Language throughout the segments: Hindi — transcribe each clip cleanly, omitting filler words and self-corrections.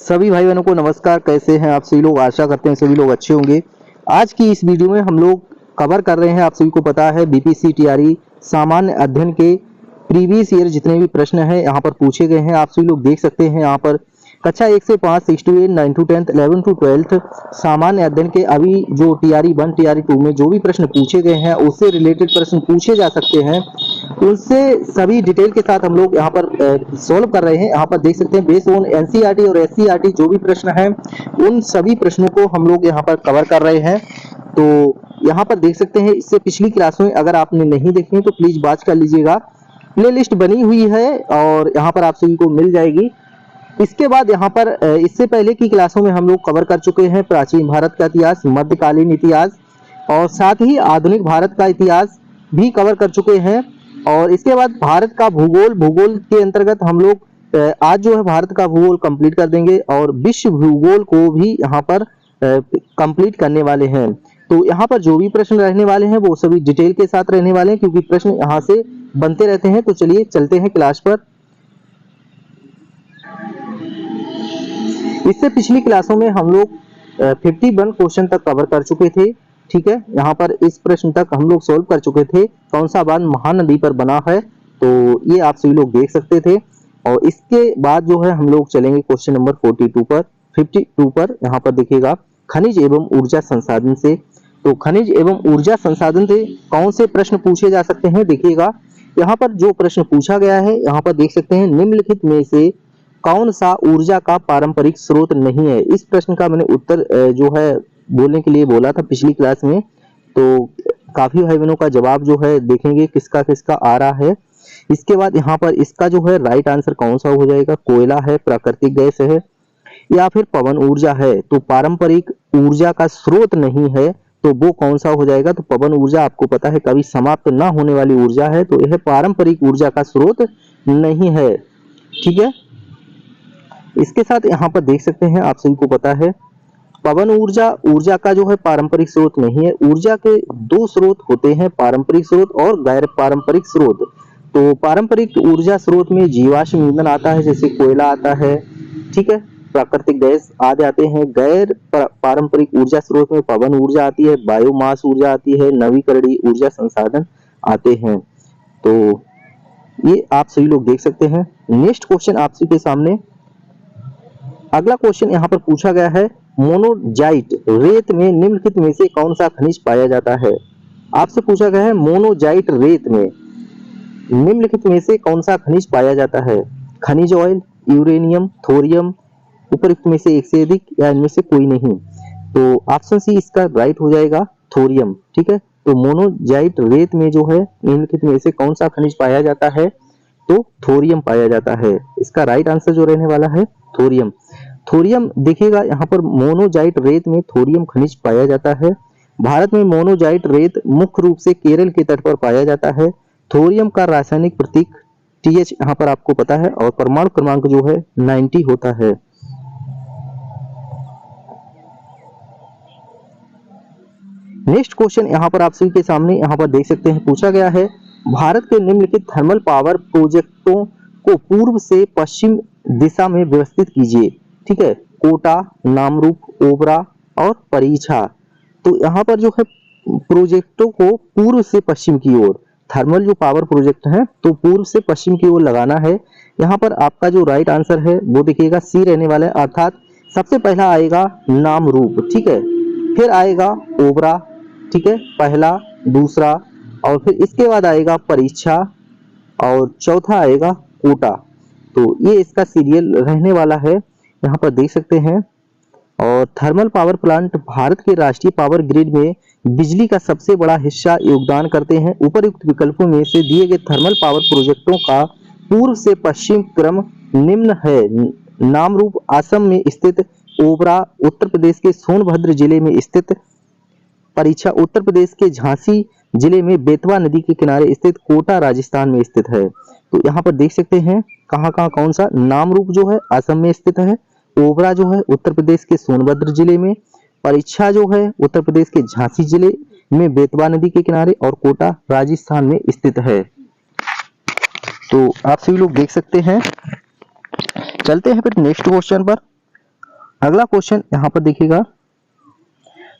सभी भाई बहनों को नमस्कार। कैसे हैं आप सभी लोग? आशा करते हैं सभी लोग अच्छे होंगे। आज की इस वीडियो में हम लोग कवर कर रहे हैं, आप सभी को पता है, बीपीसी टीआरई सामान्य अध्ययन के प्रीवियस ईयर जितने भी प्रश्न हैं यहाँ पर पूछे गए हैं। आप सभी लोग देख सकते हैं यहाँ पर कक्षा 1 से 5, 6 to 8, 9 to 10, 11 to 12 सामान्य अध्ययन के अभी जो टीआरई 1 टीआरई 2 में जो भी प्रश्न पूछे गए हैं उससे रिलेटेड प्रश्न पूछे जा सकते हैं, उनसे सभी डिटेल के साथ हम लोग यहाँ पर सॉल्व कर रहे हैं। यहाँ पर देख सकते हैं बेस्ड ऑन एनसीईआरटी और एससीईआरटी जो भी प्रश्न हैं उन सभी प्रश्नों को हम लोग यहाँ पर कवर कर रहे हैं। तो यहाँ पर देख सकते हैं इससे पिछली क्लासों में अगर आपने नहीं देखी तो प्लीज वॉच कर लीजिएगा, प्लेलिस्ट बनी हुई है और यहाँ पर आप सभी को मिल जाएगी। इसके बाद यहाँ पर इससे पहले की क्लासों में हम लोग कवर कर चुके हैं प्राचीन भारत का इतिहास, मध्यकालीन इतिहास और साथ ही आधुनिक भारत का इतिहास भी कवर कर चुके हैं। और इसके बाद भारत का भूगोल के अंतर्गत हम लोग आज जो है भारत का भूगोल कंप्लीट कर देंगे और विश्व भूगोल को भी यहाँ पर कंप्लीट करने वाले हैं। तो यहाँ पर जो भी प्रश्न रहने वाले हैं वो सभी डिटेल के साथ रहने वाले हैं क्योंकि प्रश्न यहाँ से बनते रहते हैं। तो चलिए चलते हैं क्लास पर। इससे पिछली क्लासों में हम लोग 51 क्वेश्चन तक कवर कर चुके थे, ठीक है। यहाँ पर इस प्रश्न तक हम लोग सोल्व कर चुके थे, कौन सा बांध महानदी पर बना है, तो ये आप सभी लोग देख सकते थे। और इसके बाद जो है हम लोग चलेंगे क्वेश्चन नंबर 52 पर। यहाँ पर देखिएगा खनिज एवं ऊर्जा संसाधन से, तो खनिज एवं ऊर्जा संसाधन से कौन से प्रश्न पूछे जा सकते हैं। देखिएगा यहाँ पर जो प्रश्न पूछा गया है, यहाँ पर देख सकते हैं निम्नलिखित में से कौन सा ऊर्जा का पारंपरिक स्रोत नहीं है। इस प्रश्न का मैंने उत्तर जो है बोलने के लिए बोला था पिछली क्लास में, तो काफी भाई बहनों का जवाब जो है देखेंगे किसका किसका आ रहा है। इसके बाद यहाँ पर इसका जो है राइट आंसर कौन सा हो जाएगा, कोयला है, प्राकृतिक गैस है या फिर पवन ऊर्जा है। तो पारंपरिक ऊर्जा का स्रोत नहीं है तो वो कौन सा हो जाएगा, तो पवन ऊर्जा आपको पता है कभी समाप्त ना होने वाली ऊर्जा है, तो यह पारंपरिक ऊर्जा का स्रोत नहीं है, ठीक है। इसके साथ यहाँ पर देख सकते हैं आप सभी को पता है पवन ऊर्जा का जो है पारंपरिक स्रोत नहीं है। ऊर्जा के दो स्रोत होते हैं, पारंपरिक स्रोत और गैर पारंपरिक स्रोत। तो पारंपरिक ऊर्जा स्रोत में जीवाश्म ईंधन आता है, जैसे कोयला आता है, ठीक है, प्राकृतिक गैस आदि आते हैं। गैर पारंपरिक ऊर्जा स्रोत में पवन ऊर्जा आती है, बायोमास ऊर्जा आती है, नवीकरणीय ऊर्जा संसाधन आते हैं। तो ये आप सभी लोग देख सकते हैं। नेक्स्ट क्वेश्चन आप सभी के सामने अगला क्वेश्चन यहाँ पर पूछा गया है, मोनोजाइट रेत में निम्नलिखित में से कौन सा खनिज पाया जाता है। आपसे पूछा गया है मोनोजाइट रेत में निम्नलिखित में से कौन सा खनिज पाया जाता है। खनिज ऑयल, यूरेनियम, थोरियम, उपरोक्त में से एक से अधिक या इनमें से कोई नहीं। तो ऑप्शन सी इसका राइट हो जाएगा, थोरियम, ठीक है। तो मोनोजाइट रेत में जो है निम्नलिखित में से कौन सा खनिज पाया जाता है, तो थोरियम पाया जाता है। इसका राइट आंसर जो रहने वाला है थोरियम। थोरियम देखिएगा यहाँ पर मोनोजाइट रेत में थोरियम खनिज पाया जाता है। भारत में मोनोजाइट रेत मुख्य रूप से केरल के तट पर पाया जाता है। थोरियम का रासायनिक प्रतीक TH यहाँ पर आपको पता है और परमाणु क्रमांक जो है 90 होता है। नेक्स्ट क्वेश्चन यहाँ पर आप सभी के सामने यहाँ पर देख सकते हैं पूछा गया है, भारत के निम्नलिखित थर्मल पावर प्रोजेक्टों को पूर्व से पश्चिम दिशा में व्यवस्थित कीजिए, ठीक है। कोटा, नामरूप, ओबरा और परीक्षा। तो यहाँ पर जो है प्रोजेक्टों को पूर्व से पश्चिम की ओर, थर्मल जो पावर प्रोजेक्ट है तो पूर्व से पश्चिम की ओर लगाना है। यहाँ पर आपका जो राइट आंसर है वो देखिएगा सी रहने वाला है, अर्थात सबसे पहला आएगा नामरूप, ठीक है, फिर आएगा ओबरा, ठीक है, पहला, दूसरा, और फिर इसके बाद आएगा परीक्षा और चौथा आएगा कोटा। तो ये इसका सीरियल रहने वाला है, यहाँ पर देख सकते हैं। और थर्मल पावर प्लांट भारत के राष्ट्रीय पावर ग्रिड में बिजली का सबसे बड़ा हिस्सा योगदान करते हैं। उपयुक्त विकल्पों में से दिए गए थर्मल पावर प्रोजेक्टों का पूर्व से पश्चिम क्रम निम्न है। नामरूप असम में स्थित, ओबरा उत्तर प्रदेश के सोनभद्र जिले में स्थित, परीक्षा उत्तर प्रदेश के झांसी जिले में बेतवा नदी के किनारे स्थित, कोटा राजस्थान में स्थित है। तो यहाँ पर देख सकते हैं कहाँ कहाँ कौन सा, नामरूप जो है असम में स्थित है, ओबरा जो है उत्तर प्रदेश के सोनभद्र जिले में, परीक्षा जो है उत्तर प्रदेश के झांसी जिले में बेतवा नदी के किनारे, और कोटा राजस्थान में स्थित है। तो आप सभी लोग देख सकते हैं। चलते हैं फिर नेक्स्ट क्वेश्चन पर। अगला क्वेश्चन यहाँ पर देखिएगा,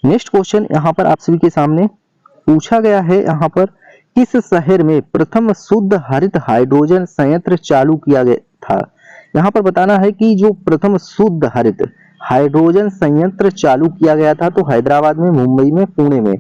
नेक्स्ट क्वेश्चन यहाँ पर आप सभी के सामने पूछा गया है। यहाँ पर किस शहर में प्रथम शुद्ध हरित हाइड्रोजन संयंत्र चालू किया गया था? यहाँ पर बताना है कि जो प्रथम शुद्ध हरित हाइड्रोजन संयंत्र चालू किया गया था तो हैदराबाद में, मुंबई में, पुणे में।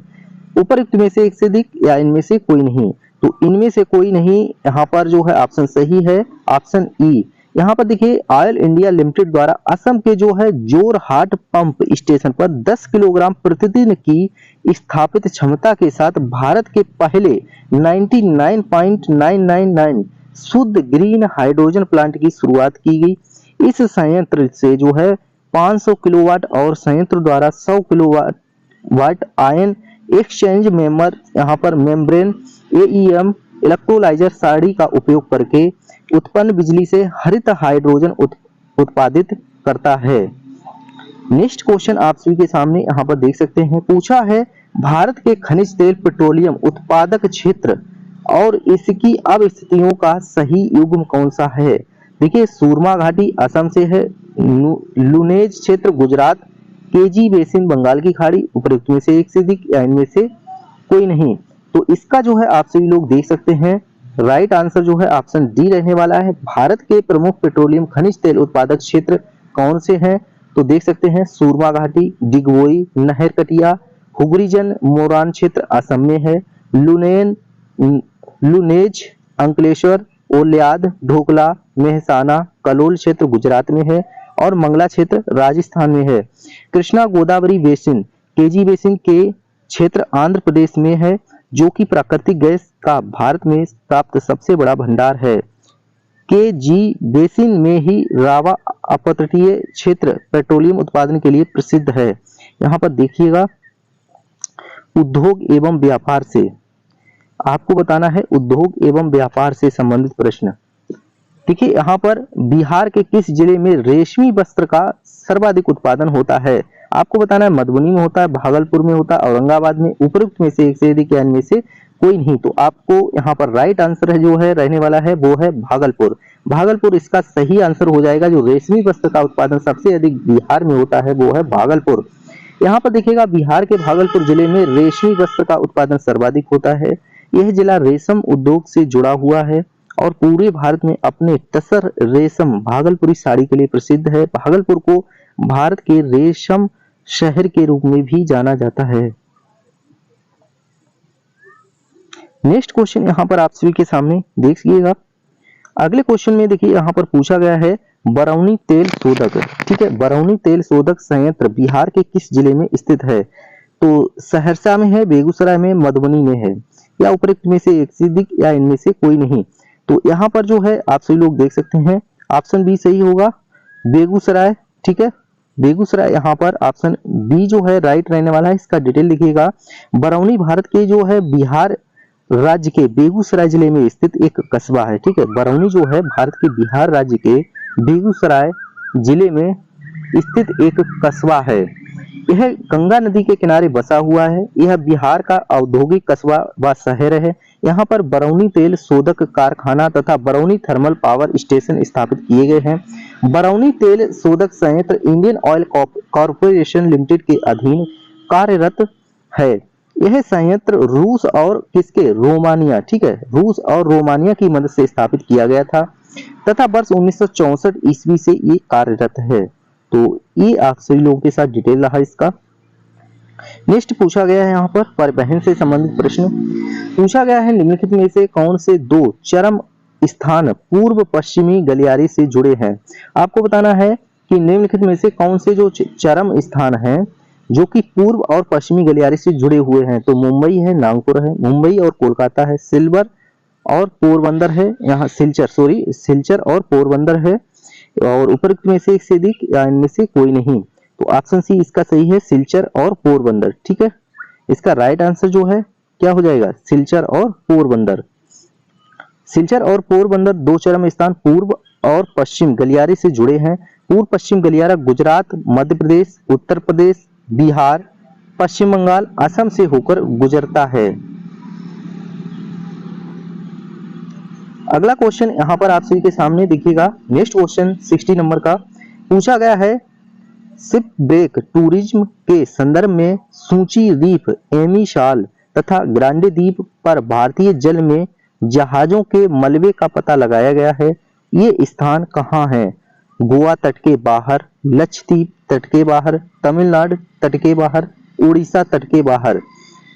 उपरोक्त में से एक से अधिक या इनमें से कोई नहीं? तो इनमें से कोई नहीं, यहाँ पर जो है ऑप्शन सही है, ऑप्शन ई। यहाँ पर देखिए ऑयल इंडिया लिमिटेड द्वारा असम के जो है जोरहाट पंप स्टेशन पर 10 किलोग्राम प्रतिदिन की स्थापित क्षमता के साथ भारत के पहले 99.999 शुद्ध ग्रीन हाइड्रोजन प्लांट की शुरुआत की गई। इस संयंत्र से जो है 500 किलोवाट और संयंत्र द्वारा 100 किलोवाट आयन एक्सचेंज यहाँ पर मेम्ब्रेन एईएम इलेक्ट्रोलाइजर सारणी का उपयोग करके उत्पन्न बिजली से हरित हाइड्रोजन उत्पादित करता है। नेक्स्ट क्वेश्चन आप सभी के सामने यहाँ पर देख सकते हैं, पूछा है भारत के खनिज तेल पेट्रोलियम उत्पादक क्षेत्र और इसकी अवस्थितियों का सही युग्म कौन सा है? देखिए सूरमा घाटी असम से है, लुनेज क्षेत्र गुजरात, केजी बेसिन बंगाल की खाड़ी। उपरोक्त में से एक से अधिक या इनमें से कोई नहीं? तो इसका जो है आप सभी लोग देख सकते हैं राइट आंसर जो है ऑप्शन डी रहने वाला है। भारत के प्रमुख पेट्रोलियम खनिज तेल उत्पादक क्षेत्र कौन से हैं? तो देख सकते हैं सूरमा घाटी, डिगबोई, नहर कटिया, हुगरीजन मोरान क्षेत्र असम में है, लुनेज, अंकलेश्वर, ओलियाद, ढोकला, मेहसाना, कलोल क्षेत्र गुजरात में है और मंगला क्षेत्र राजस्थान में है। Krishna Godavari basin, KG basin के क्षेत्र आंध्र प्रदेश में है, जो कि प्राकृतिक गैस का भारत में प्राप्त सबसे बड़ा भंडार है। के जी बेसिन में ही रावा अपतटीय क्षेत्र पेट्रोलियम उत्पादन के लिए प्रसिद्ध है। यहाँ पर देखिएगा उद्योग एवं व्यापार से आपको बताना है, उद्योग एवं व्यापार से संबंधित प्रश्न। देखिए यहाँ पर बिहार के किस जिले में रेशमी वस्त्र का सर्वाधिक उत्पादन होता है? आपको बताना है मधुबनी में होता है, भागलपुर में होता है, औरंगाबाद में। उपरोक्त में से एक से अधिक या इनमें से कोई नहीं? तो आपको यहाँ पर राइट आंसर है जो है रहने वाला है वो है भागलपुर। भागलपुर इसका सही आंसर हो जाएगा। जो रेशमी वस्त्र का उत्पादन सबसे अधिक बिहार में होता है वो है भागलपुर। यहाँ पर देखिएगा बिहार के भागलपुर जिले में रेशमी वस्त्र का उत्पादन सर्वाधिक होता है। यह जिला रेशम उद्योग से जुड़ा हुआ है और पूरे भारत में अपने टसर रेशम भागलपुरी साड़ी के लिए प्रसिद्ध है। भागलपुर को भारत के रेशम शहर के रूप में भी जाना जाता है। नेक्स्ट क्वेश्चन यहाँ पर आप सभी के सामने देखिएगा। अगले क्वेश्चन में देखिए यहाँ पर पूछा गया है बरौनी तेल शोधक, ठीक है, बरौनी तेल शोधक संयंत्र बिहार के किस जिले में स्थित है? तो सहरसा में है, बेगूसराय में, मधुबनी में है, या उपरोक्त में से एक से अधिक या इनमें से कोई नहीं? तो यहाँ पर जो है आप सभी लोग देख सकते हैं ऑप्शन बी सही होगा, बेगूसराय, ठीक है, बेगूसराय। यहाँ पर ऑप्शन बी जो है राइट रहने वाला है। इसका डिटेल लिखिएगा। बरौनी भारत के जो है बिहार राज्य के बेगूसराय जिले में स्थित एक कस्बा है, ठीक है। बरौनी जो है भारत के बिहार राज्य के बेगूसराय जिले में स्थित एक कस्बा है। यह गंगा नदी के किनारे बसा हुआ है। यह बिहार का औद्योगिक कस्बा व शहर है। यहाँ पर बरौनी तेल शोधक कारखाना तथा बरौनी थर्मल पावर स्टेशन स्थापित किए गए हैं। बरौनी तेल शोधक संयंत्र इंडियन ऑयल कॉर्पोरेशन लिमिटेड के अधीन कार्यरत है। यह संयंत्र रूस और किसके रोमानिया, ठीक है, रूस और रोमानिया की मदद से स्थापित किया गया था तथा वर्ष 1964 ईस्वी से ये कार्यरत है। तो ये आप सभी लोगों के साथ डिटेल रहा इसका। नेक्स्ट पूछा गया है यहाँ पर परिवहन से संबंधित प्रश्न पूछा गया है। निम्नलिखित में से कौन से दो चरम स्थान पूर्व पश्चिमी गलियारे से जुड़े हैं? आपको बताना है कि निम्नलिखित में से कौन से जो चरम स्थान हैं जो कि पूर्व और पश्चिमी गलियारे से जुड़े हुए हैं। तो मुंबई है, नागपुर है, मुंबई और कोलकाता है, सिल्वर और पोरबंदर है, यहाँ सिलचर और पोरबंदर है, और उपरोक्त में से एक से अधिक या इनमें से कोई नहीं। तो ऑप्शन सी इसका सही है, सिलचर और पोरबंदर, ठीक है। इसका राइट आंसर जो है क्या हो जाएगा, सिलचर और पोरबंदर। सिलचर और पोरबंदर दो चरम स्थान पूर्व और पश्चिम गलियारे से जुड़े हैं। पूर्व पश्चिम गलियारा गुजरात, मध्य प्रदेश, उत्तर प्रदेश, बिहार, पश्चिम बंगाल, असम से होकर गुजरता है। अगला क्वेश्चन यहाँ पर आप सभी के सामने देखिएगा। नेक्स्ट क्वेश्चन 60 नंबर का पूछा गया है शिप ब्रेक टूरिज्म के संदर्भ में सूची रीफ, एमी शाल तथा ग्रांडे द्वीप पर भारतीय जल में जहाजों के मलबे का पता लगाया गया है। ये स्थान कहाँ है? गोवा तट के बाहर, लक्षद्वीप तट के बाहर, तमिलनाडु तट के बाहर, उड़ीसा तट के बाहर।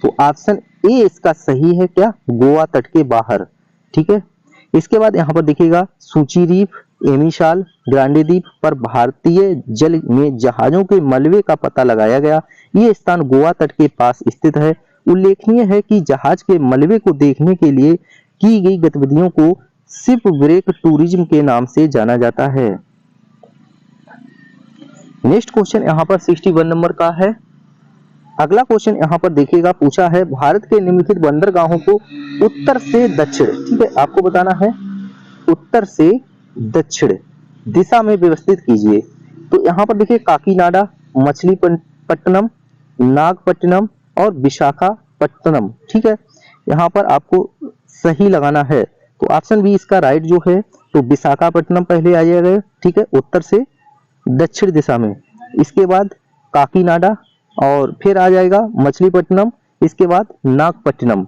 तो ऑप्शन ए इसका सही है, क्या? गोवा तट के बाहर। ठीक है। इसके बाद यहाँ पर देखिएगा सूची रीफ, एमी शाल, ग्रांडे द्वीप पर भारतीय जल में जहाजों के मलबे का पता लगाया गया। ये स्थान गोवा तट के पास स्थित है। उल्लेखनीय है कि जहाज के मलबे को देखने के लिए की गई गतिविधियों को शिप ब्रेक टूरिज्म के नाम से जाना जाता है। नेक्स्ट क्वेश्चन यहाँ पर 61 नंबर का है। अगला क्वेश्चन यहाँ पर देखिएगा, पूछा है भारत के निम्नलिखित बंदरगाहों को उत्तर से दक्षिण, ठीक है, आपको बताना है उत्तर से दक्षिण दिशा में व्यवस्थित कीजिए। तो यहाँ पर देखिए काकीनाडा, मछलीपट्टनम, नागपट्टिनम और विशाखापट्टनम। ठीक है, यहाँ पर आपको सही लगाना है। तो ऑप्शन बी इसका राइट जो है, तो विशाखापट्टनम पहले आ जाएगा। ठीक है, उत्तर से दक्षिण दिशा में, इसके बाद काकीनाडा और फिर आ जाएगा मछलीपट्टनम, इसके बाद नागपट्टिनम।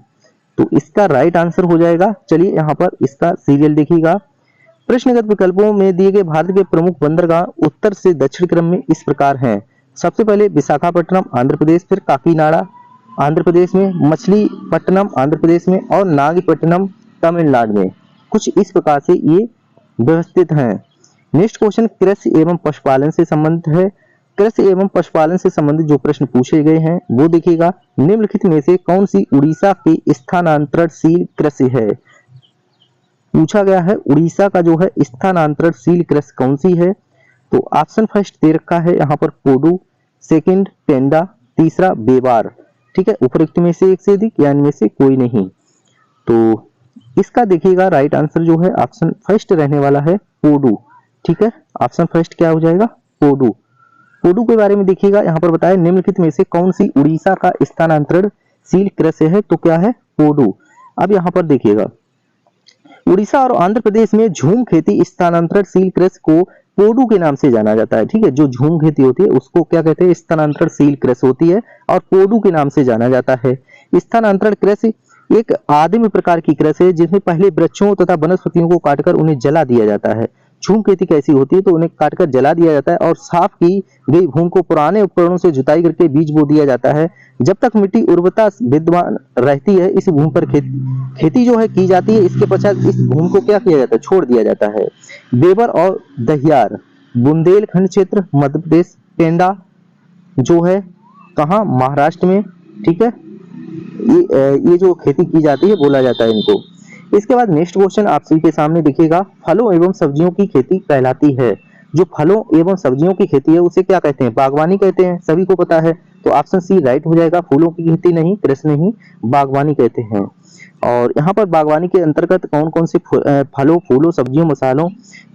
तो इसका राइट आंसर हो जाएगा। चलिए यहाँ पर इसका सीरियल देखिएगा। प्रश्नगत विकल्पों में दिए गए भारत के प्रमुख बंदरगाह उत्तर से दक्षिण क्रम में इस प्रकार हैं। सबसे पहले विशाखापट्टनम आंध्र प्रदेश, फिर काकीनाडा आंध्र प्रदेश में, मछलीपट्टनम आंध्र प्रदेश में और नागपट्टिनम तमिलनाडु में। कुछ इस प्रकार से ये व्यवस्थित हैं। नेक्स्ट क्वेश्चन कृषि एवं पशुपालन से संबंधित है। कृषि एवं पशुपालन से संबंधित जो प्रश्न पूछे गए हैं वो देखिएगा, निम्नलिखित में से कौन सी उड़ीसा की स्थानांतरणशील कृषि है? पूछा गया है उड़ीसा का जो है स्थानांतरणशील कृषि कौन सी है? तो ऑप्शन फर्स्ट दे रखा है यहाँ पर कोडू, सेकंड पेंडा, तीसरा बेबार। ठीक है, उपरोक्त में से एक से अधिक या इनमें से कोई नहीं। तो इसका देखिएगा राइट आंसर जो है ऑप्शन फर्स्ट रहने वाला है कोडू। ठीक है, ऑप्शन फर्स्ट क्या हो जाएगा? कोडू। कोडू के बारे में देखिएगा, यहाँ पर बताया निम्नलिखित में से कौन सी उड़ीसा का स्थानांतरणशील कृषि है? तो क्या है? कोडू। अब यहाँ पर देखिएगा, उड़ीसा और आंध्र प्रदेश में झूम खेती स्थानांतरणशील कृषि को कोडू के नाम से जाना जाता है। ठीक है, जो झूम खेती होती है उसको क्या कहते हैं? स्थानांतरणशील कृषि होती है और कोडू के नाम से जाना जाता है। स्थानांतरण कृषि एक आदिम प्रकार की कृषि है जिसमें पहले वृक्षों तथा वनस्पतियों को काटकर उन्हें जला दिया जाता है। झूम खेती कैसी होती है? तो उन्हें काटकर जला दिया जाता है और साफ की गई भूमि को पुराने उपकरणों से जुताई करके बीज बो दिया जाता है। जब तक मिट्टी उर्वरता विद्यमान रहती है इस भूमि पर खेती जो है की जाती है। इसके पश्चात इस भूमि को क्या किया जाता है? छोड़ दिया जाता है। बेबर और दहियार बुंदेलखंड क्षेत्र मध्य प्रदेश, पेंडा जो है कहाँ? महाराष्ट्र में। ठीक है, ये जो खेती की जाती है बोला जाता है इनको। इसके बाद नेक्स्ट क्वेश्चन आप सभी के सामने देखिएगा, फलों एवं सब्जियों की खेती कहलाती है। जो फलों एवं सब्जियों की खेती है उसे क्या कहते हैं? बागवानी कहते हैं, सभी को पता है। तो ऑप्शन सी राइट हो जाएगा। फूलों की खेती नहीं, कृषि नहीं, बागवानी कहते हैं। और यहाँ पर बागवानी के अंतर्गत कौन कौन से फलों, फूलों, सब्जियों, मसालों,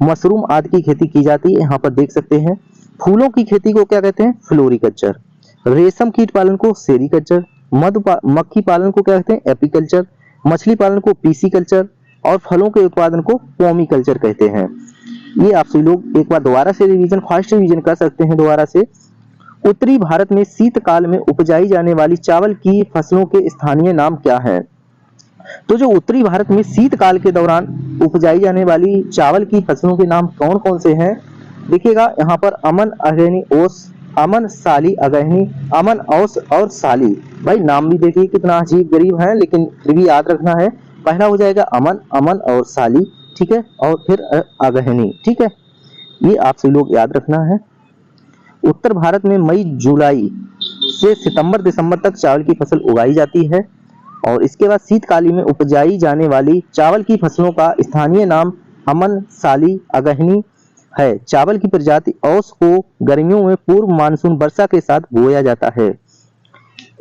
मशरूम आदि की खेती की जाती है? यहाँ पर देख सकते हैं। फूलों की खेती को क्या कहते हैं? फ्लोरिकल्चर। रेशम कीट पालन को सेरीकल्चर। मक्खी पालन को क्या कहते हैं? एपीकल्चर। मछली पालन को पीसीकल्चर और फलों के उत्पादन को पोमीकल्चर कहते हैं। ये आप सभी लोग एक बार दोबारा से रिवीजन, फास्ट रिवीजन कर सकते हैं दोबारा से। उत्तरी भारत में शीतकाल में उपजाई जाने वाली चावल की फसलों के स्थानीय नाम क्या हैं? तो जो उत्तरी भारत में शीतकाल के दौरान उपजाई जाने वाली चावल की फसलों के नाम कौन कौन से हैं? देखिएगा यहाँ पर अमन, अगहनी, ओस, अमन, साली, अगहनी, अमन, औस और साली। भाई नाम भी देखिए कितना अजीब गरीब है, लेकिन फिर भी याद रखना है। पहला हो जाएगा अमन, अमन और साली। ठीक है, और फिर अगहनी। ठीक है, ये आप सभी लोग याद रखना है। उत्तर भारत में मई जुलाई से सितंबर दिसंबर तक चावल की फसल उगाई जाती है। और इसके बाद शीतकालीन में उपजाई जाने वाली चावल की फसलों का स्थानीय नाम अमन, साली, अगहनी है। चावल की प्रजाति औस को गर्मियों में पूर्व मानसून वर्षा के साथ बोया जाता है।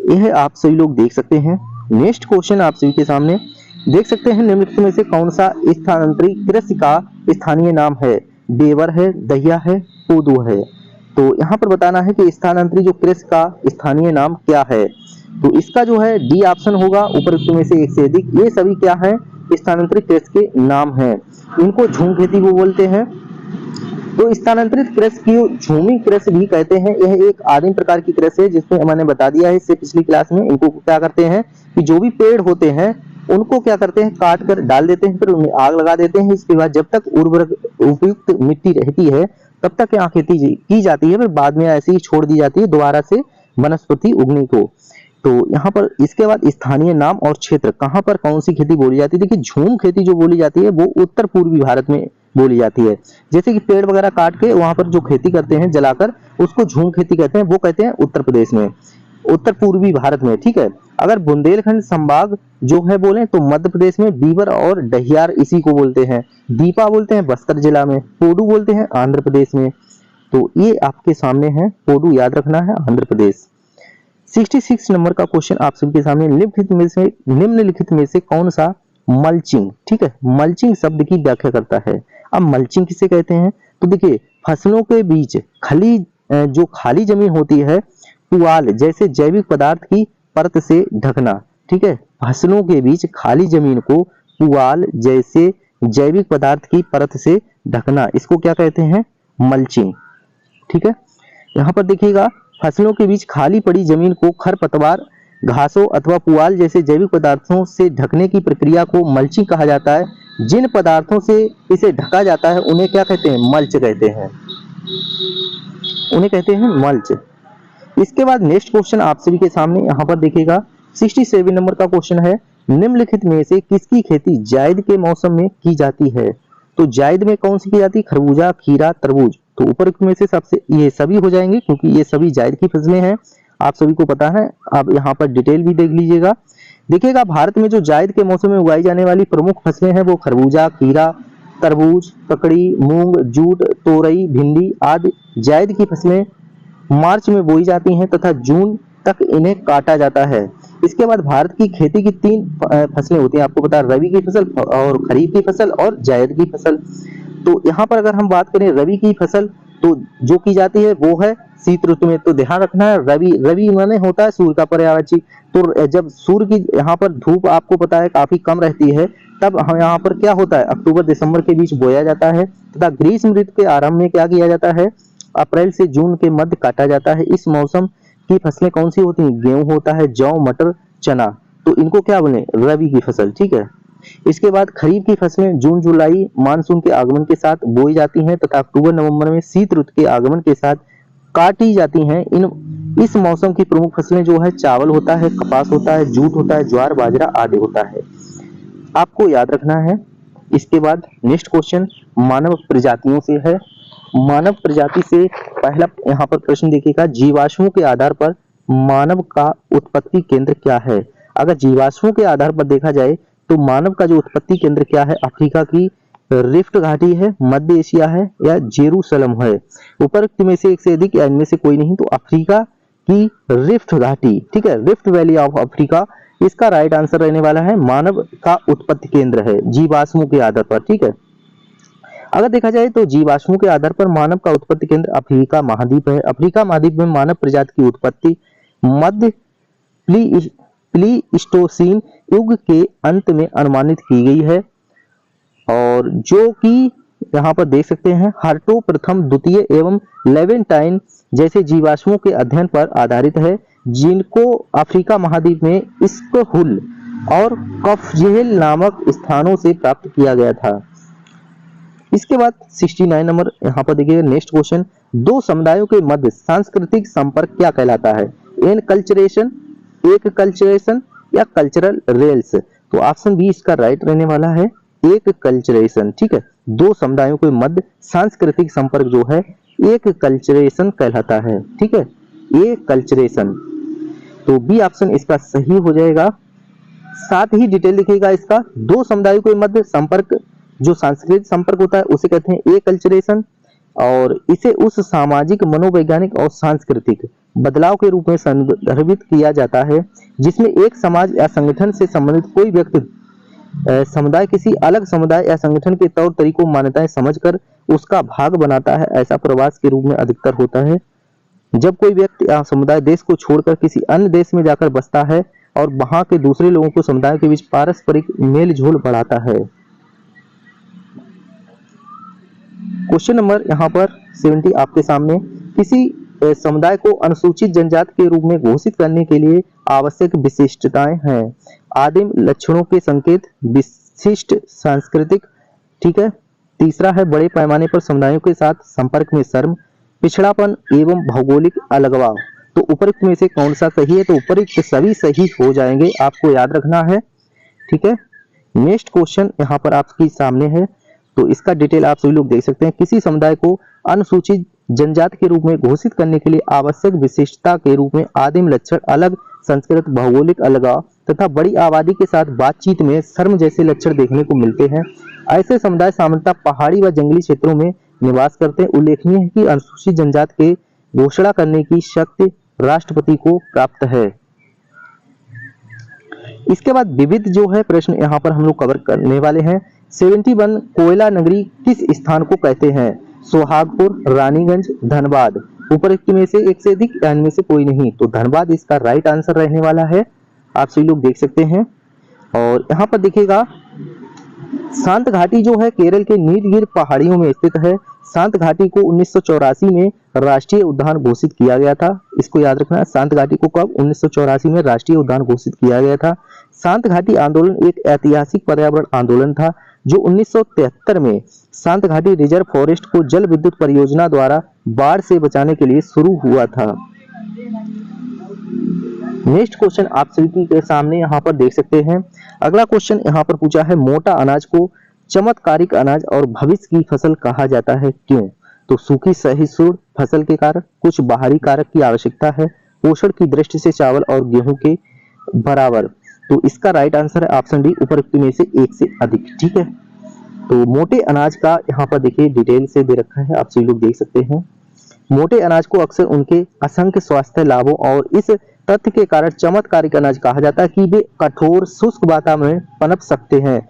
यह आप सभी लोग देख सकते हैं। नेक्स्ट क्वेश्चन आप सभी के सामने देख सकते हैं, निम्नलिखित में से कौन सा स्थानांतरी कृषि का स्थानीय नाम है? बेवर है, दहिया है, कोदू है। तो यहाँ पर बताना है कि स्थानांतरी जो कृषि का स्थानीय नाम क्या है? तो इसका जो है डी ऑप्शन होगा, उपरोक्त में से एक से अधिक। ये सभी क्या है? स्थानांतरित कृषि के नाम हैं। इनको झूम खेती वो बोलते हैं। तो स्थानांतरित कृषि की झूमी कृषि भी कहते हैं। यह एक आदिम प्रकार की कृषि है जिसमें मैंने बता दिया है इससे पिछली क्लास में। इनको क्या करते हैं कि जो भी पेड़ होते हैं उनको क्या करते हैं काट कर डाल देते हैं, फिर उनमें आग लगा देते हैं। इसके बाद जब तक उर्वरक उपयुक्त मिट्टी रहती है तब तक यहाँ खेती की जाती है, फिर बाद में ऐसे ही छोड़ दी जाती है दोबारा से वनस्पति उगने को। तो यहाँ पर इसके बाद स्थानीय नाम और क्षेत्र, कहाँ पर कौन सी खेती बोली जाती है। देखिए झूम खेती जो बोली जाती है वो उत्तर पूर्वी भारत में बोली जाती है। जैसे कि पेड़ वगैरह काट के वहां पर जो खेती करते हैं जलाकर, उसको झूम खेती कहते हैं, वो कहते हैं उत्तर प्रदेश में, उत्तर पूर्वी भारत में। ठीक है। अगर बुंदेलखंड संभाग जो है बोले तो मध्य प्रदेश में बीबर और डहियार इसी को बोलते हैं। दीपा बोलते हैं बस्तर जिला में, पोडू बोलते हैं आंध्र प्रदेश में। तो ये आपके सामने है, पोडू याद रखना है, आंध्र प्रदेश। 66 नंबर का क्वेश्चन आप सबके सामने, निम्नलिखित में से कौन सा मल्चिंग, ठीक है, मल्चिंग शब्द की व्याख्या करता है। अब मल्चिंग किसे कहते हैं, तो देखिए फसलों के बीच जो खाली जमीन होती है पुआल जैसे जैविक पदार्थ की परत से ढकना। ठीक है, फसलों के बीच खाली जमीन को पुआल जैसे जैविक पदार्थ की परत से ढकना, इसको क्या कहते हैं, मल्चिंग। ठीक है, यहाँ पर देखिएगा फसलों के बीच खाली पड़ी जमीन को खरपतवार, घासों अथवा पुआल जैसे जैविक पदार्थों से ढकने की प्रक्रिया को मल्चिंग कहा जाता है। जिन पदार्थों से इसे ढका जाता है उन्हें क्या कहते हैं, मल्च कहते हैं, उन्हें कहते हैं मल्च। इसके बाद नेक्स्ट क्वेश्चन आप सभी के सामने यहाँ पर देखिएगा 67 नंबर का क्वेश्चन है, निम्नलिखित में से किसकी खेती जायद के मौसम में की जाती है। तो जायद में कौन सी की जाती है, खरबूजा, खीरा, तरबूज। तो ऊपर में से सबसे ये सभी हो जाएंगे क्योंकि ये सभी जायद की फसलें हैं, आप सभी को पता है। आप यहाँ पर डिटेल भी देख लीजिएगा। देखिएगा भारत में जो जायद के मौसम में उगाई जाने वाली प्रमुख फसलें हैं वो खरबूजा, खीरा, तरबूज, ककड़ी, मूंग, जूट, तोरई, भिंडी आदि जायद की फसलें मार्च में बोई जाती हैं तथा जून तक इन्हें काटा जाता है। इसके बाद भारत की खेती की 3 फसलें होती हैं, आपको पता है, रबी की फसल और खरीफ की फसल और जायद की फसल। तो यहाँ पर अगर हम बात करें रबी की फसल तो जो की जाती है वो है शीत ऋतु में। तो ध्यान रखना है रबी माने होता है सूर्य का पर्यायवाची। तो जब सूर्य की यहाँ पर धूप आपको पता है काफी कम रहती है, तब हम यहाँ पर क्या होता है अक्टूबर दिसंबर के बीच बोया जाता है तथा ग्रीष्म ऋतु के आरंभ में क्या किया जाता है, अप्रैल से जून के मध्य काटा जाता है। इस मौसम की फसलें कौन सी होती हैं, गेहूं होता है, जौ, मटर, चना। तो इनको क्या बोले, रबी की फसल। ठीक है। इसके बाद खरीफ की फसलें जून जुलाई मानसून के आगमन के साथ बोई जाती हैं तथा अक्टूबर नवंबर में शीत ऋतु के आगमन के साथ काटी जाती हैं। इस मौसम की प्रमुख फसलें जो है चावल होता है, कपास होता है, जूट होता है, ज्वार, बाजरा आदि होता है, आपको याद रखना है। इसके बाद नेक्स्ट क्वेश्चन मानव प्रजातियों से है। मानव प्रजाति से पहला यहाँ पर प्रश्न देखिएगा, जीवाश्मों के आधार पर मानव का उत्पत्ति केंद्र क्या है। अगर जीवाश्मों के आधार पर देखा जाए तो मानव का जो उत्पत्ति केंद्र क्या है, अफ्रीका की रिफ्ट घाटी है, मध्य एशिया है या जेरूसलम है। उपरोक्त में से एक से अधिक या इनमें से कोई नहीं, तो अफ्रीका की रिफ्ट घाटी, ठीक है, रिफ्ट वैली ऑफ अफ्रीका, इसका राइट आंसर रहने वाला है। मानव का उत्पत्ति केंद्र है जीवाश्मों के आधार पर। ठीक है, अगर देखा जाए तो जीवाश्मों के आधार पर मानव का उत्पत्ति केंद्र अफ्रीका महाद्वीप है। अफ्रीका महाद्वीप में मानव प्रजाति की उत्पत्ति मध्य प्लीस्टोसीन युग के अंत में अनुमानित की गई है, और जो कि यहाँ पर देख सकते हैं हार्टो प्रथम, द्वितीय एवं लेवेंटाइन जैसे जीवाश्मों के अध्ययन पर आधारित है, जिनको अफ्रीका महाद्वीप में इस्कहुल और कफजेल नामक स्थानों से प्राप्त किया गया था। इसके बाद 69 नंबर यहाँ पर देखिए नेक्स्ट क्वेश्चन, दो समुदायों के मध्य सांस्कृतिक संपर्क क्या कहलाता है, एन कल्चरेशन, एक कल्चरेशन या कल्चरल रेल्स। तो ऑप्शन बी इसका राइट रहने वाला है, एक कल्चरेशन। ठीक है, दो समुदायों के मध्य सांस्कृतिक संपर्क जो है एक कल्चरेशन कहलाता है। ठीक है, एक कल्चरेशन, तो बी ऑप्शन इसका सही हो जाएगा। साथ ही डिटेल देखिएगा इसका, दो समुदायों के मध्य संपर्क जो सांस्कृतिक संपर्क होता है उसे कहते हैं ए कल्चरेशन, और इसे उस सामाजिक, मनोवैज्ञानिक और सांस्कृतिक बदलाव के रूप में संदर्भित किया जाता है जिसमें एक समाज या संगठन से संबंधित कोई व्यक्ति समुदाय किसी अलग समुदाय या संगठन के तौर तरीकों, मान्यताएं समझकर उसका भाग बनाता है। ऐसा प्रवास के रूप में अधिकतर होता है जब कोई व्यक्ति या समुदाय देश को छोड़कर किसी अन्य देश में जाकर बसता है और वहां के दूसरे लोगों को समुदाय के बीच पारस्परिक मेल जोल बढ़ाता है। क्वेश्चन नंबर यहाँ पर 70 आपके सामने, किसी समुदाय को अनुसूचित जनजाति के रूप में घोषित करने के लिए आवश्यक विशिष्टताएं हैं। आदिम लक्षणों के संकेत, विशिष्ट सांस्कृतिक, ठीक है। तीसरा है बड़े पैमाने पर समुदायों के साथ संपर्क में शर्म, पिछड़ापन एवं भौगोलिक अलगाव। तो उपरोक्त में से कौन सा सही है? तो उपरोक्त सभी सही हो जाएंगे, आपको याद रखना है, ठीक है। नेक्स्ट क्वेश्चन यहाँ पर आपके सामने है, तो इसका डिटेल आप सभी लोग देख सकते हैं। किसी समुदाय को अनुसूचित जनजाति के रूप में घोषित करने के लिए आवश्यक विशिष्टता के रूप में आदिम लक्षण, अलग संस्कृत, भौगोलिक अलगाव तथा बड़ी आबादी के साथ बातचीत में शर्म जैसे लक्षण देखने को मिलते हैं। ऐसे समुदाय सामान्यतः पहाड़ी व जंगली क्षेत्रों में निवास करते हैं। उल्लेखनीय है कि अनुसूचित जनजाति के घोषणा करने की शक्ति राष्ट्रपति को प्राप्त है। इसके बाद विविध जो है प्रश्न यहाँ पर हम लोग कवर करने वाले हैं। 71 कोयला नगरी किस स्थान को कहते हैं? सोहागपुर, रानीगंज, धनबाद। उपरोक्त में से एक से अधिक या इनमें से कोई नहीं, तो धनबाद इसका राइट आंसर रहने वाला है, आप सभी लोग देख सकते हैं। और यहाँ पर देखिएगा शांत घाटी जो है केरल के नीलगिरी पहाड़ियों में स्थित है। शांत घाटी को 1984 में राष्ट्रीय उद्यान घोषित किया गया था, इसको याद रखना है। शांत घाटी को कब? 1984 में राष्ट्रीय उद्यान घोषित किया गया था। शांत घाटी आंदोलन एक ऐतिहासिक पर्यावरण आंदोलन था जो 1973 में शांत घाटी रिजर्व फॉरेस्ट को जल विद्युत परियोजना द्वारा बाढ़ से बचाने के लिए शुरू हुआ था। नेक्स्ट क्वेश्चन आप सभी के सामने यहाँ पर देख सकते हैं। अगला क्वेश्चन यहाँ पर पूछा है, मोटा अनाज को चमत्कारिक अनाज और भविष्य की फसल कहा जाता है, क्यों? तो सूखी सहिष्णु फसल के कारण, कुछ बाहरी कारक की आवश्यकता है, पोषण की दृष्टि से चावल और गेहूं के बराबर। तो इसका राइट आंसर है ऑप्शन डी, उपरोक्त में से एक से अधिक, ठीक है। तो मोटे अनाज का यहाँ पर देखिए डिटेल से दे रखा है, आप सभी लोग देख सकते हैं। मोटे अनाज को अक्सर उनके असंख्य स्वास्थ्य लाभों और इस तथ्य के कारण चमत्कारिक अनाज कहा जाता है कि वे कठोर शुष्क वातावरण में पनप सकते हैं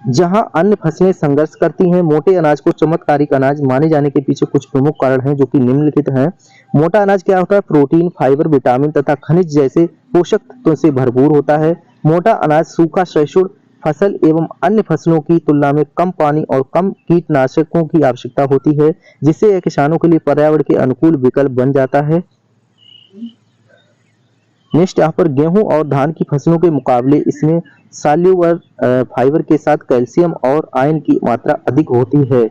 जहां अन्य फसलें संघर्ष करती हैं। मोटे अनाज को चमत्कारिक अनाज माने जाने के पीछे कुछ प्रमुख कारण हैं जो कि निम्नलिखित हैं। मोटा अनाज क्या होता है? प्रोटीन, फाइबर, विटामिन तथा खनिज जैसे पोषक तत्वों से भरपूर होता है। मोटा अनाज सूखा सहिष्णु फसल एवं अन्य फसलों की तुलना में कम पानी और कम कीटनाशकों की आवश्यकता होती है, जिससे यह किसानों के लिए पर्यावरण के अनुकूल विकल्प बन जाता है। नेक्स्ट यहाँ पर गेहूं और धान की फसलों के मुकाबले इसमें सॉल्युबल फाइबर के साथ कैल्शियम और आयरन की मात्रा अधिक होती है।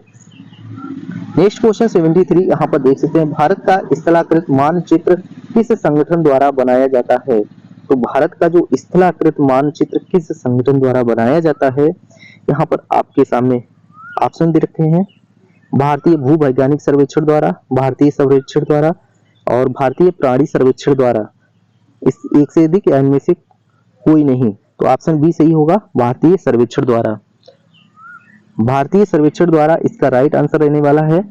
नेक्स्ट क्वेश्चन 73 यहाँ पर देख सकते हैं, भारत का स्थलाकृत मानचित्र किस संगठन द्वारा बनाया जाता है? तो भारत का जो स्थलाकृत मानचित्र किस संगठन द्वारा बनाया जाता है, यहाँ पर आपके सामने ऑप्शन दे रखे हैं। भारतीय भूवैज्ञानिक सर्वेक्षण द्वारा, भारतीय सर्वेक्षण द्वारा और भारतीय प्राणी सर्वेक्षण द्वारा। इस एक से अधिक या इनमें से कोई नहीं, तो ऑप्शन बी सही होगा, भारतीय सर्वेक्षण द्वारा। भारतीय सर्वेक्षण द्वारा इसका राइट आंसर रहने वाला है।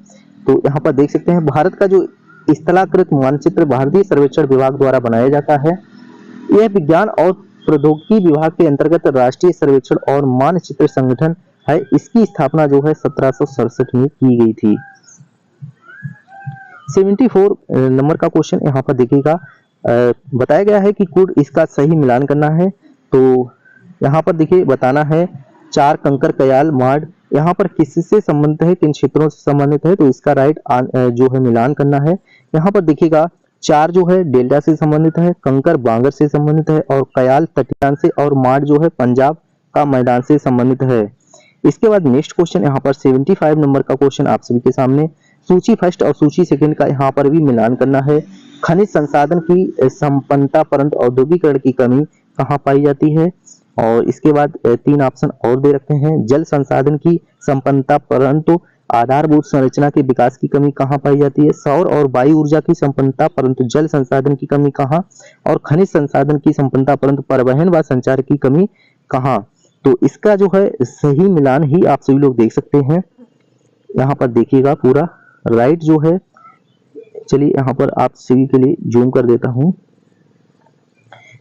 तो यहाँ पर देख सकते हैं भारत का जो स्थलाकृत मानचित्र भारतीय सर्वेक्षण विभाग द्वारा बनाया जाता है। यह विज्ञान और प्रौद्योगिकी विभाग के अंतर्गत राष्ट्रीय सर्वेक्षण और मानचित्र संगठन है। इसकी स्थापना जो है 1767 में की गई थी। 74 नंबर का क्वेश्चन यहाँ पर देखिएगा, बताया गया है कि कुल इसका सही मिलान करना है। तो यहाँ पर देखिए बताना है, चार कंकर, कयाल, माड यहाँ पर किससे संबंधित है, किन क्षेत्रों से संबंधित है, तो इसका राइट जो है मिलान करना है। यहाँ पर देखिएगा चार जो है डेल्टा से संबंधित है, कंकर बांगर से संबंधित है और कयाल तटियान से, और माड जो है पंजाब का मैदान से संबंधित है। इसके बाद नेक्स्ट क्वेश्चन यहाँ पर 75 नंबर का क्वेश्चन आप सभी के सामने, सूची फर्स्ट और सूची सेकंड का यहाँ पर भी मिलान करना है। खनिज संसाधन की संपन्नता परंतु औद्योगिकरण की कमी कहाँ पाई जाती है? और इसके बाद तीन ऑप्शन और दे रखे हैं, जल संसाधन की संपन्नता परंतु आधारभूत संरचना के विकास की कमी कहाँ पाई जाती है? सौर और वायु ऊर्जा की संपन्नता परंतु जल संसाधन की कमी कहाँ? और खनिज संसाधन की संपन्नता परंतु परिवहन व संचार की कमी कहाँ? तो इसका जो है सही मिलान ही आप सभी लोग देख सकते हैं। यहाँ पर देखिएगा पूरा राइट जो है, चलिए यहाँ पर आप सभी के लिए जूम कर देता हूं।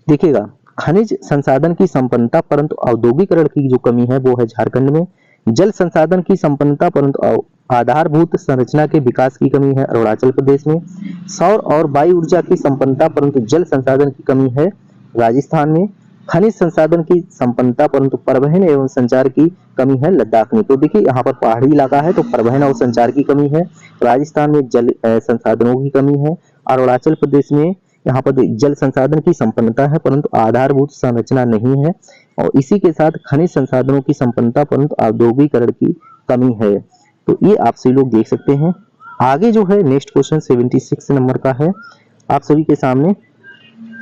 देखिएगा खनिज संसाधन की संपन्नता परंतु औद्योगिकरण की जो कमी है वो है झारखंड में। जल संसाधन की संपन्नता परंतु आधारभूत संरचना के विकास की कमी है अरुणाचल प्रदेश में। सौर और वायु ऊर्जा की संपन्नता परंतु जल संसाधन की कमी है राजस्थान में। खनिज संसाधन की संपन्नता परंतु परिवहन एवं संचार की कमी है लद्दाख में। तो देखिए यहाँ पर पहाड़ी इलाका है तो परिवहन और संचार की कमी है। राजस्थान में जल संसाधनों की कमी है। अरुणाचल प्रदेश में यहाँ पर जल संसाधन की संपन्नता है परंतु आधारभूत संरचना नहीं है। और इसी के साथ खनिज संसाधनों की संपन्नता परंतु औद्योगिकरण की कमी है। तो ये आप सभी लोग देख सकते हैं। आगे जो है नेक्स्ट क्वेश्चन 76 नंबर का है आप सभी के सामने।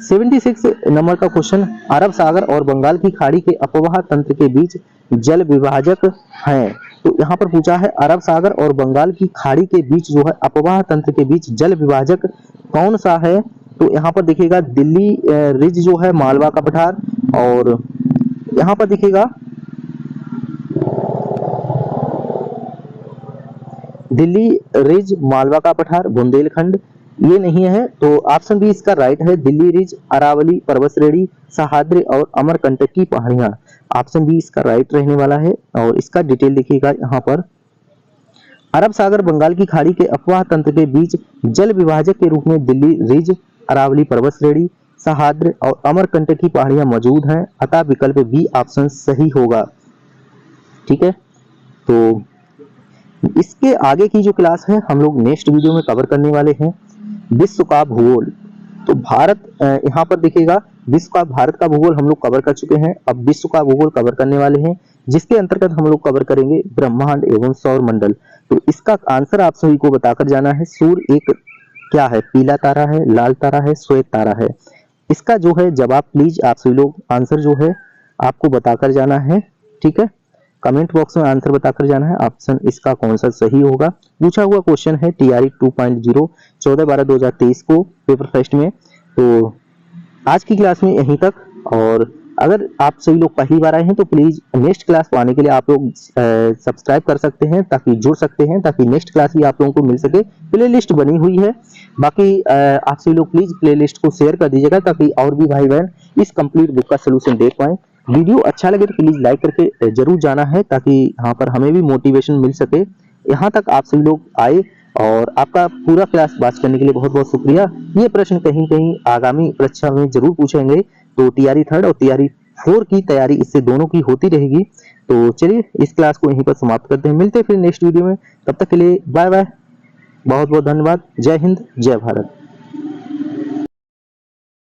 76 नंबर का क्वेश्चन, अरब सागर और बंगाल की खाड़ी के अपवाह तंत्र के बीच जल विभाजक हैं। तो यहाँ पर पूछा है अरब सागर और बंगाल की खाड़ी के बीच जो है अपवाह तंत्र के बीच जल विभाजक कौन सा है। तो यहाँ पर देखिएगा दिल्ली रिज जो है मालवा का पठार, और यहाँ पर देखिएगा दिल्ली रिज मालवा का पठार बुंदेलखंड ये नहीं है। तो ऑप्शन बी इसका राइट है, दिल्ली रिज अरावली पर्वत श्रेणी सह्याद्री और अमरकंटक की पहाड़ियां। ऑप्शन बी इसका राइट रहने वाला है। और इसका डिटेल देखिएगा यहाँ पर, अरब सागर बंगाल की खाड़ी के अपवाह तंत्र के बीच जल विभाजक के रूप में दिल्ली रिज अरावली पर्वत श्रेणी सह्याद्री और अमरकंटक की पहाड़ियां मौजूद हैं, अतः विकल्प बी ऑप्शन सही होगा। ठीक है, तो इसके आगे की जो क्लास है हम लोग नेक्स्ट वीडियो में कवर करने वाले हैं विश्व का भूगोल। तो भारत यहाँ पर देखिएगा विश्व का भारत का भूगोल हम लोग कवर कर चुके हैं, अब विश्व का भूगोल कवर करने वाले हैं जिसके अंतर्गत हम लोग कवर करेंगे ब्रह्मांड एवं सौर मंडल। तो इसका आंसर आप सभी को बताकर जाना है। सूर्य एक क्या है, पीला तारा है, लाल तारा है, श्वेत तारा है। इसका जो है जवाब प्लीज आप सभी लोग आंसर जो है आपको बताकर जाना है। ठीक है, कमेंट बॉक्स में आंसर बताकर जाना है ऑप्शन इसका कौन सा सही होगा। पूछा हुआ क्वेश्चन है TRE 2.0 14/12/2023 को पेपर फर्स्ट में। तो आज की क्लास में यहीं तक, और अगर आप सभी लोग पहली बार आए हैं तो प्लीज नेक्स्ट क्लास को आने के लिए आप लोग सब्सक्राइब कर सकते हैं ताकि जुड़ सकते हैं, ताकि नेक्स्ट क्लास भी आप लोगों को मिल सके। प्लेलिस्ट बनी हुई है, बाकी आप सभी लोग प्लीज प्लेलिस्ट को शेयर कर दीजिएगा ताकि और भी भाई बहन इस कंप्लीट बुक का सोल्यूशन देख पाए। वीडियो अच्छा लगे तो प्लीज लाइक करके जरूर जाना है ताकि यहाँ पर हमें भी मोटिवेशन मिल सके। यहाँ तक आप सभी लोग आए और आपका पूरा क्लास वॉच करने के लिए बहुत बहुत शुक्रिया। ये प्रश्न कहीं कहीं आगामी परीक्षा में जरूर पूछेंगे, तो TRE 3 और TRE 4 की तैयारी इससे दोनों की होती रहेगी। तो चलिए इस क्लास को यहीं पर समाप्त करते हैं, मिलते हैं फिर नेक्स्ट वीडियो में। तब तक के लिए बाय बाय, बहुत बहुत धन्यवाद। जय हिंद, जय भारत।